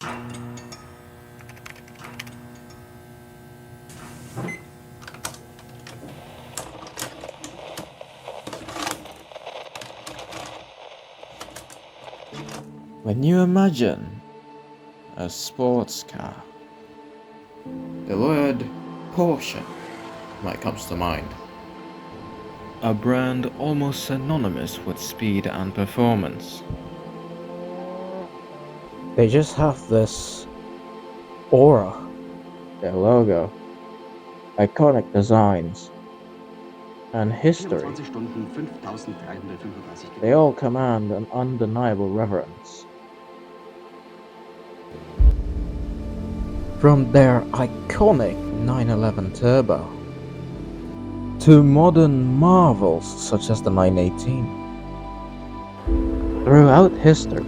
When you imagine a sports car, the word Porsche might come to mind. A brand almost synonymous with speed and performance. They just have this aura. Their logo, iconic designs, and history, they all command an undeniable reverence. From their iconic 911 Turbo to modern marvels such as the 918. Throughout history,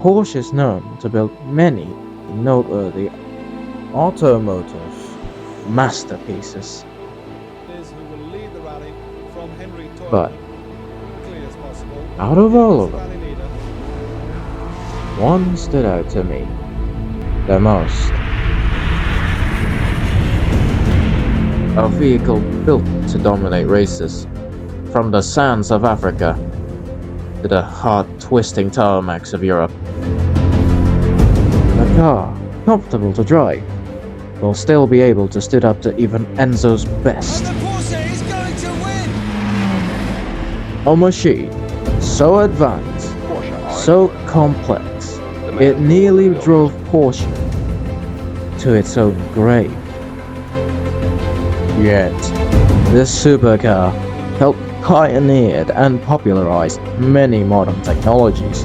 Porsche is known to build many noteworthy automotive masterpieces. But out of all of them, one stood out to me the most. A vehicle built to dominate races, from the sands of Africa to the heart-twisting tarmacs of Europe. A car comfortable to drive will still be able to stood up to even Enzo's best. And the Porsche is going to win! A machine so advanced, so complex, it nearly drove Porsche to its own grave. Yet, this supercar helped pioneered and popularized many modern technologies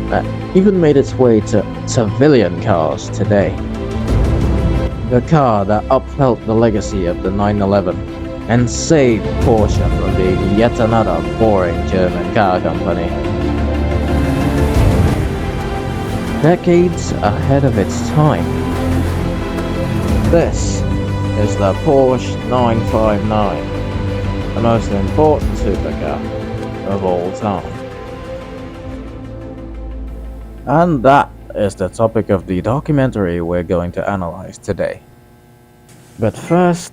that even made its way to civilian cars today. The car that upheld the legacy of the 911 and saved Porsche from being yet another boring German car company. Decades ahead of its time. This is the Porsche 959, the most important supercar of all time. And that is the topic of the documentary we're going to analyze today. But first,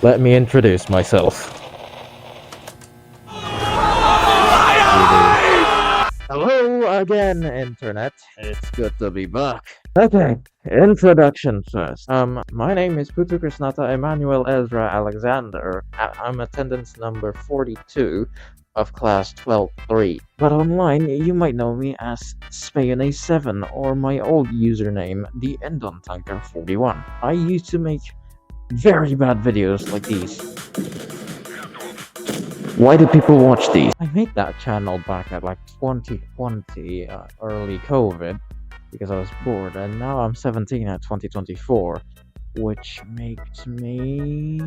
let me introduce myself. Hello again, Internet. It's good to be back. Okay, introduction first. My name is Putu Krishnata Emmanuel Ezra Alexander. I'm attendance number 42 of class 12-3. But online, you might know me as Spayone7 or my old username, the Endontanker41. I used to make very bad videos like these. Why do people watch these? I made that channel back at like 2020, early COVID, because I was bored, and now I'm 17 at 2024, which makes me...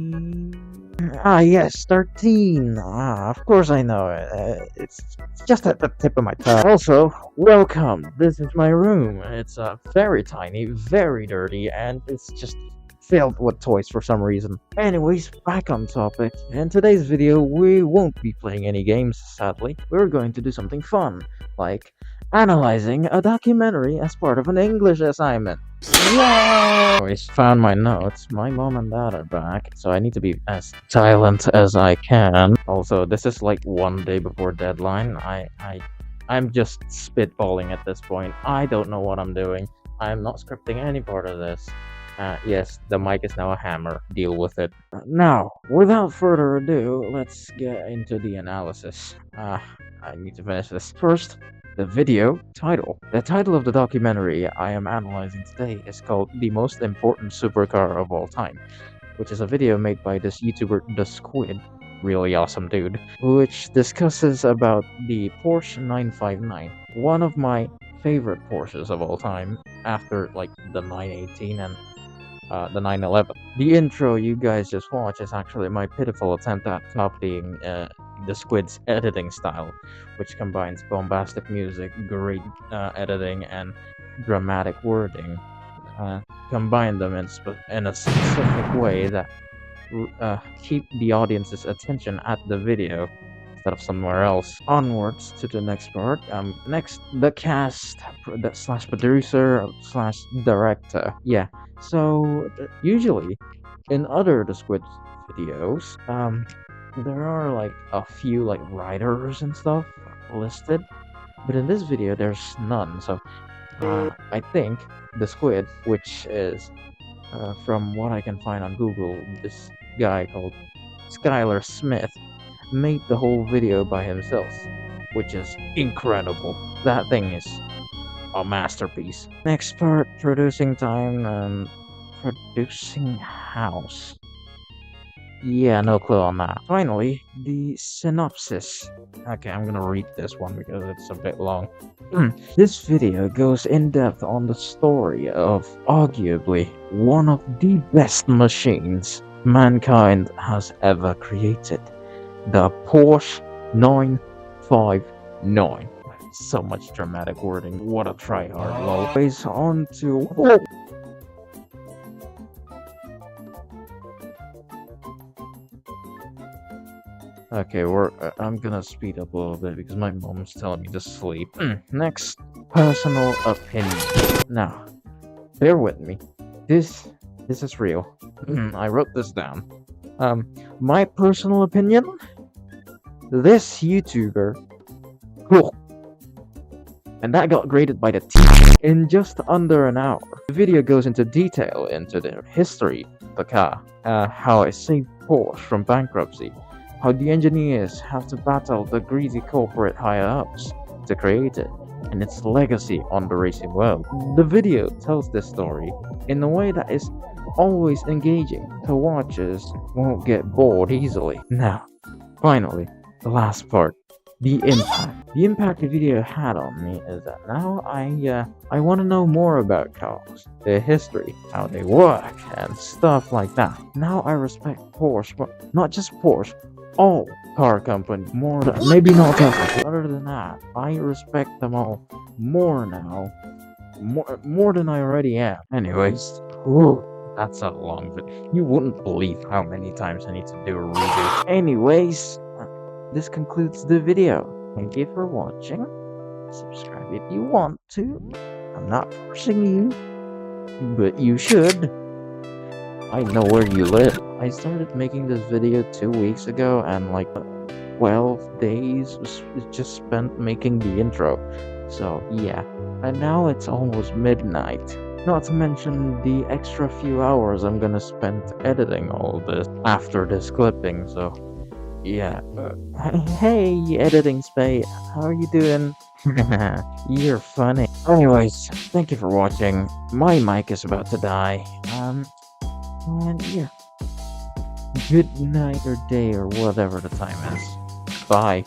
yes, 13. Of course I know it. It's just at the tip of my tongue. Also, welcome. This is my room. It's very tiny, very dirty, and it's just filled with toys for some reason. Anyways, back on topic. In today's video, we won't be playing any games, sadly. We're going to do something fun, like analyzing a documentary as part of an English assignment. Yay! Anyways, found my notes. My mom and dad are back, so I need to be as silent as I can. Also, this is like one day before deadline. I'm just spitballing at this point. I don't know what I'm doing. I'm not scripting any part of this. Yes, the mic is now a hammer. Deal with it. Now, without further ado, let's get into the analysis. I need to finish this. First, the video title. The title of the documentary I am analyzing today is called The Most Important Supercar of All Time, which is a video made by this YouTuber, The Squid, really awesome dude, which discusses about the Porsche 959, one of my favorite Porsches of all time, after like the 918 and the 911. The intro you guys just watched is actually my pitiful attempt at copying the Squid's editing style, which combines bombastic music, great editing, and dramatic wording. Combine them in a specific way that keep the audience's attention at the video instead of somewhere else. Onwards to the next part. Next, the cast slash producer slash director. Yeah. So usually in other the Squid videos, there are like a few like writers and stuff listed, but in this video there's none. So I think the Squid, which is from what I can find on Google, this guy called Skylar Smith made the whole video by himself, which is incredible. That thing is a masterpiece. Next part, producing time and producing house. Yeah, no clue on that. Finally, the synopsis. Okay, I'm gonna read this one because it's a bit long. This video goes in depth on the story of arguably one of the best machines mankind has ever created. The Porsche 959. So much dramatic wording. What a tryhard, lol. Always on to... Okay, I'm gonna speed up a little bit because my mom's telling me to sleep. Next, personal opinion. Now, bear with me. This is real. I wrote this down. My personal opinion. This YouTuber, cool. And that got graded by the teacher in just under an hour. The video goes into detail into the history of the car, how it saved Porsche from bankruptcy, how the engineers have to battle the greedy corporate higher-ups to create it, and its legacy on the racing world. The video tells this story in a way that is always engaging, so watchers won't get bored easily. Now, finally, the last part, the impact. The impact the video had on me is that now I want to know more about cars, their history, how they work, and stuff like that. Now I respect Porsche, but not just Porsche, all car companies more than, maybe not Tesla, but other than that, I respect them all more now, more than I already am. Anyways, that's a long video. You wouldn't believe how many times I need to do a redo. Anyways, this concludes the video. Thank you for watching. Subscribe if you want to. I'm not forcing you, but you should. I know where you live. I started making this video 2 weeks ago, and like 12 days was just spent making the intro. So yeah, and now it's almost midnight. Not to mention the extra few hours I'm gonna spend editing all this after this clipping, so yeah. Hey, editing Spade, how are you doing? You're funny. Anyways, thank you for watching. My mic is about to die. And yeah. Good night or day or whatever the time is. Bye.